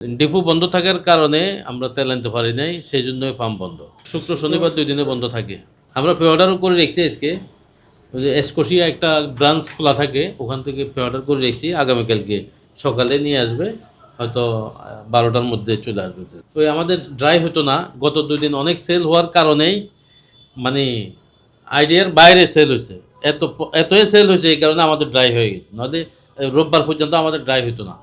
Depot বন্ধ থাকার কারণে আমরা তেল আনতে পারি নাই, সেই জন্যই পাম্প বন্ধ। শুক্র শনিবার 2 দিনে বন্ধ থাকে। আমরা পে অর্ডারও করে রেখেছি আজকে। ওই যে এসকোশিয়া একটা ব্রাঞ্চ খোলা থাকে, ওখান থেকে পে অর্ডার করে রেখেছি, আগামীকালকে সকালে নিয়ে আসবে, হয়তো 12টার মধ্যে চলে আসবে। ওই আমাদের ড্রাই হতো না, গত 2 দিন অনেক সেল হওয়ার কারণেই মানে আইডিয়ার বাইরে সেল হয়েছে। এতই সেল হয়েছে এই কারণে আমাদের ড্রাই হয়ে গেছে, নাহলে রোববার পর্যন্ত আমাদের ড্রাই হতো না।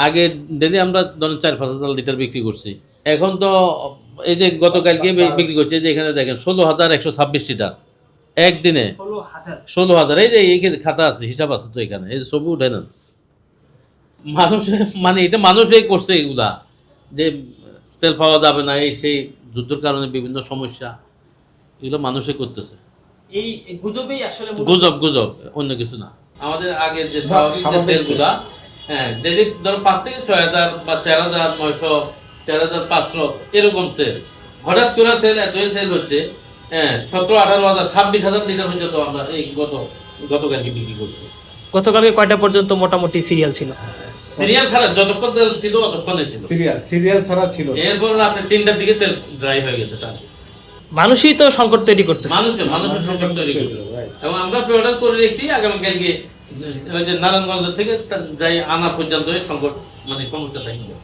আগে ডেলি আমরা ধরেন 4-5 হাজার লিটার বিক্রি করছি, এখন তো এই যে গতকালকে বিক্রি করছি, এই যে এখানে দেখেন 16,126 লিটার একদিনে। 16,000, এই যে এই খাতা আছে, হিসাব আছে তো এখানে, এই যে ছবি উঠে নেন। মানুষ মানে এটা মানুষই করছে এগুলা, যে তেল পাওয়া যাবে না, এই সেই যুদ্ধের কারণে বিভিন্ন সমস্যা, এগুলো মানুষই করতেছে। এই গুজবেই আসলে গুজব, অন্য কিছু না। আমাদের আগে যে স্বাভাবিক সেলগুলা, হ্যাঁ ডেলি ধরো 5 থেকে 6,000 বা 4,900, 4,500 এরকম সেল। হঠাৎ করে সেল এতই সেল হচ্ছে, হ্যাঁ 17-18,000, 26,000 লিটার পর্যন্ত আমরা এই গতকালকে বিক্রি করছি। গতকালকে কয়টা পর্যন্ত মোটামুটি সিরিয়াল ছিল? সিরিয়াল ছাড়া যতক্ষণ তেল ছিল ততক্ষণই ছিল। সিরিয়াল ছাড়া ছিল। এরপর রাতে 3টার দিকে তেল ড্রাই হয়ে গেছে টাকা। মানুষই তো সংকট তৈরি করতেছে। মানুষের সংকট তৈরি করতেছে। এবং আমরা পে অর্ডার করে রেখেছি, আগামীকালকে ওই যে নারায়ণগঞ্জ থেকে যাই আনা পর্যন্ত সংকট মানে সমস্যা থাকবে।